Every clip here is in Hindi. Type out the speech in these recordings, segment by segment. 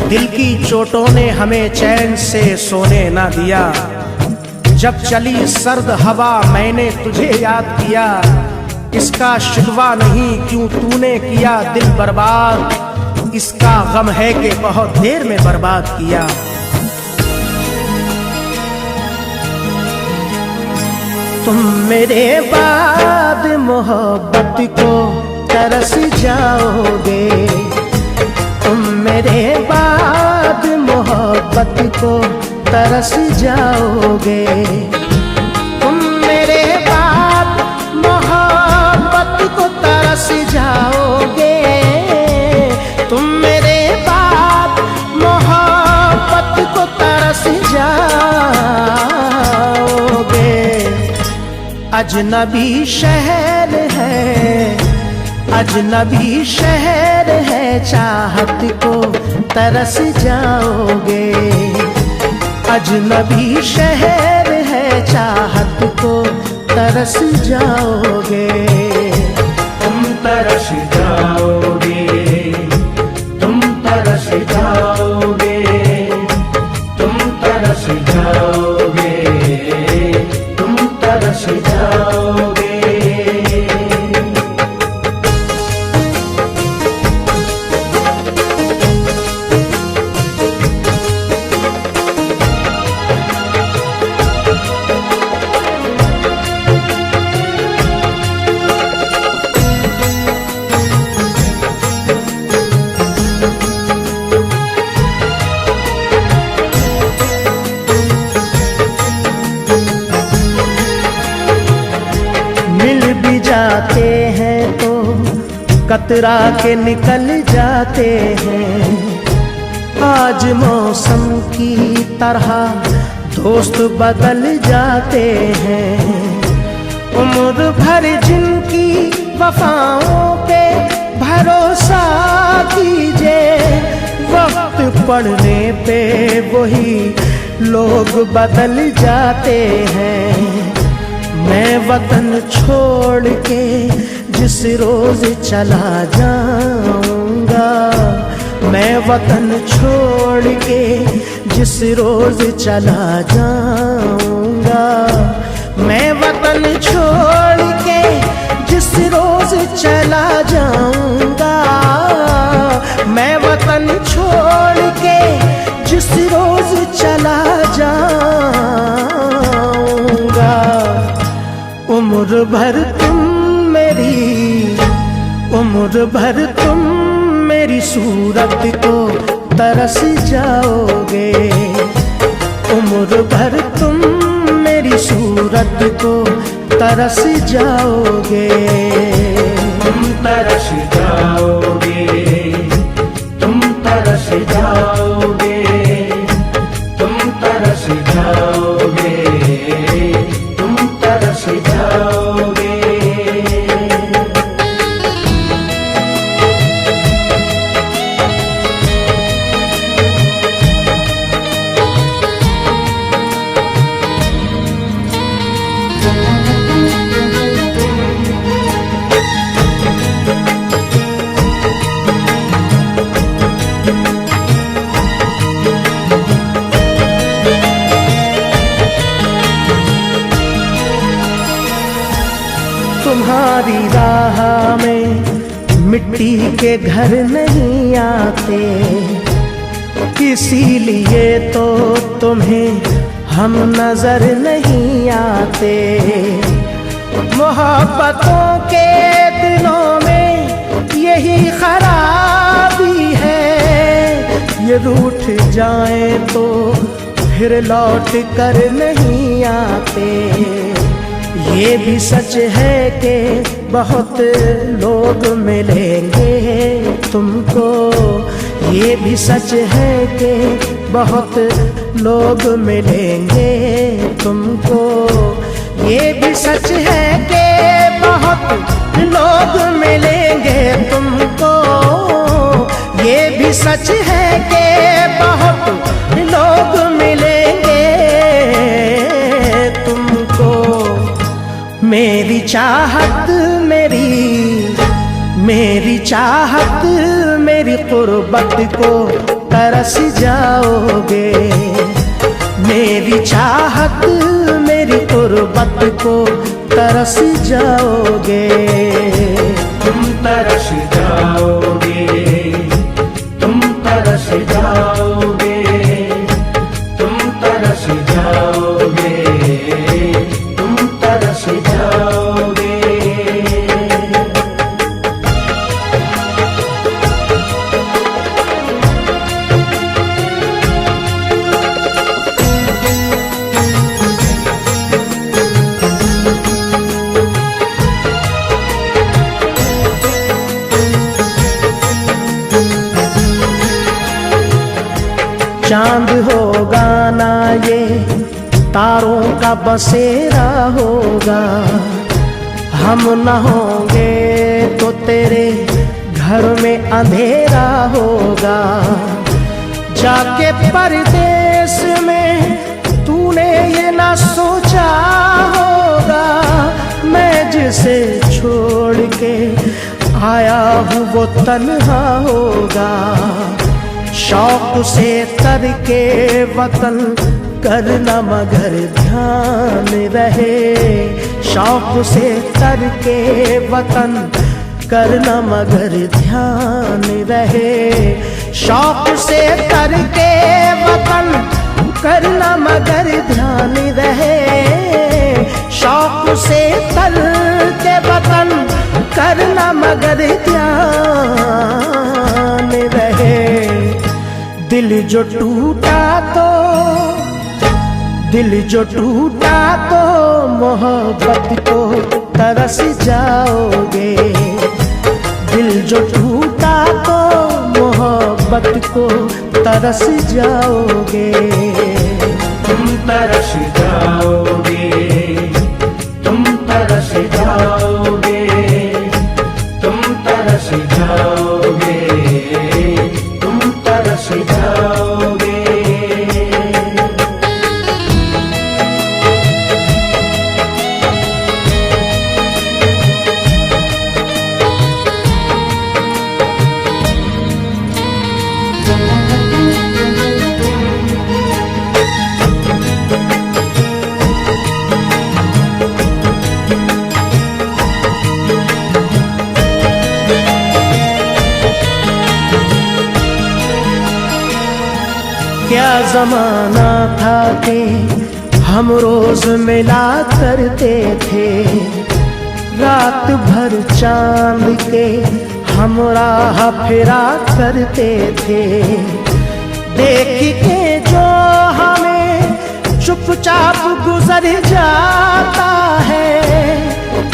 दिल की चोटों ने हमें चैन से सोने ना दिया। जब चली सर्द हवा मैंने तुझे याद किया। इसका शिकवा नहीं क्यों तूने किया दिल बर्बाद, इसका गम है कि बहुत देर में बर्बाद किया। तुम मेरे बाद मोहब्बत को तरस जाओगे, तुम मेरे बाद मोहब्बत को तरस जाओगे। तुम मेरे बाद मोहब्बत को तरस जाओगे, तुम मेरे बाद मोहब्बत को तरस जाओगे। अजनबी शहर है, अजनबी शहर है, चाहत को तरस जाओगे। अजनबी शहर है, चाहत को तरस जाओगे। तुम तरस जाओगे, तुम तरस जाओगे, तुम तरस जाओगे, तुम तरस जाओगे। जाते हैं तो कतरा के निकल जाते हैं। आज मौसम की तरह दोस्त बदल जाते हैं। उम्र भर जिनकी वफाओं पे भरोसा कीजिए, वक्त पड़ने पे वही लोग बदल जाते हैं। मैं वतन छोड़ के जिस रोज चला जाऊंगा, मैं वतन छोड़ के जिस रोज चला जाऊंगा, मैं वतन छोड़ के जिस रोज चला जाऊंगा, मैं वतन छोड़ के जिस रोज चला जाऊंगा। उम्र भर तुम मेरी, उम्र भर तुम मेरी सूरत को तरस जाओगे। उम्र भर तुम मेरी सूरत को तरस जाओगे। तुम तरस जाओगे, तुम तरस जाओगे, तुम तरस जाओगे, तुम तरस जाओगे। तुम्हारी राह में मिट्टी के घर नहीं आते, इसीलिए तो तुम्हें हम नजर नहीं आते। मोहब्बतों के दिलों में यही खराबी है, ये रूठ जाए तो फिर लौट कर नहीं आते। ये भी सच है कि बहुत लोग मिलेंगे तुमको, ये भी सच है कि बहुत लोग मिलेंगे तुमको। ये भी सच है कि बहुत लोग मिलेंगे तुमको। ये भी सच है कि बहुत लोग मिलेंगे तुमको। मेरी चाहत मेरी चाहत मेरी कुर्बत को तरस जाओगे। मेरी चाहत मेरी तुरबत को तरस जाओगे। तुम तरस जाओगे, तुम तरस जाओगे, तुम तरस जाओगे, तुम तरस जाओगे। चांद होगा ना ये तारों का बसेरा होगा। हम न होंगे तो तेरे घर में अंधेरा होगा। जाके परदेस में तूने ये ना सोचा होगा, मैं जिसे छोड़ के आया हूँ वो तन्हा होगा। शौक से तर के वतन करना मगर ध्यान रहे। शौक से तर के वतन करना मगर ध्यान रहे। शौक से तर के वतन करना मगर ध्यान रहे। शौक से तर के वतन करना मगर ध्यान रहे। दिल जो टूटा तो मोहब्बत को तरस जाओगे। दिल जो टूटा तो मोहब्बत को तरस जाओगे। तुम तरस जाओगे, तुम तरस जाओगे, तुम तरस जाओगे, तुम तरस जाओगे। क्या जमाना था कि हम रोज मिला करते थे। रात भर चांद के हम राह फिरा करते थे। देख के जो हमें चुपचाप गुजर जाता है,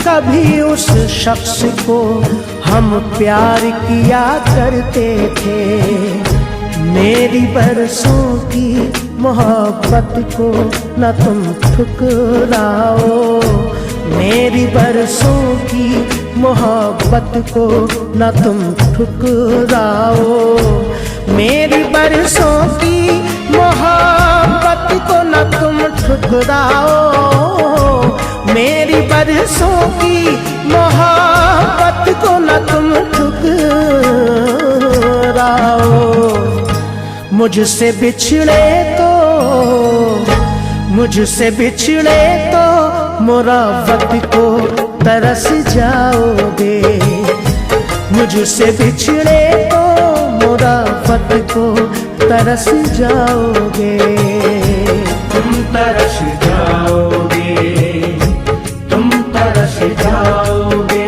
कभी उस शख्स को हम प्यार किया करते थे। मेरी बरसों की मोहब्बत को न तुम ठुकराओ। मेरी बरसों की मोहब्बत को न तुम ठुकराओ। मेरी बरसों की मोहब्बत को न तुम ठुकराओ। मेरी बरसों की मोहब्बत को न तुम ठुकराओ। मुझसे बिछड़े तो मुरावत को तरस जाओगे। मुझसे बिछड़े तो मुरावत को तरस जाओगे। तुम तरस जाओगे, तुम तरस जाओगे,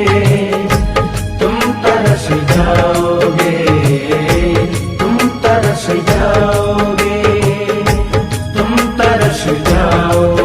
तुम तरस जाओगे, तुम तरस जाओगे, तुम तरस जाओगे।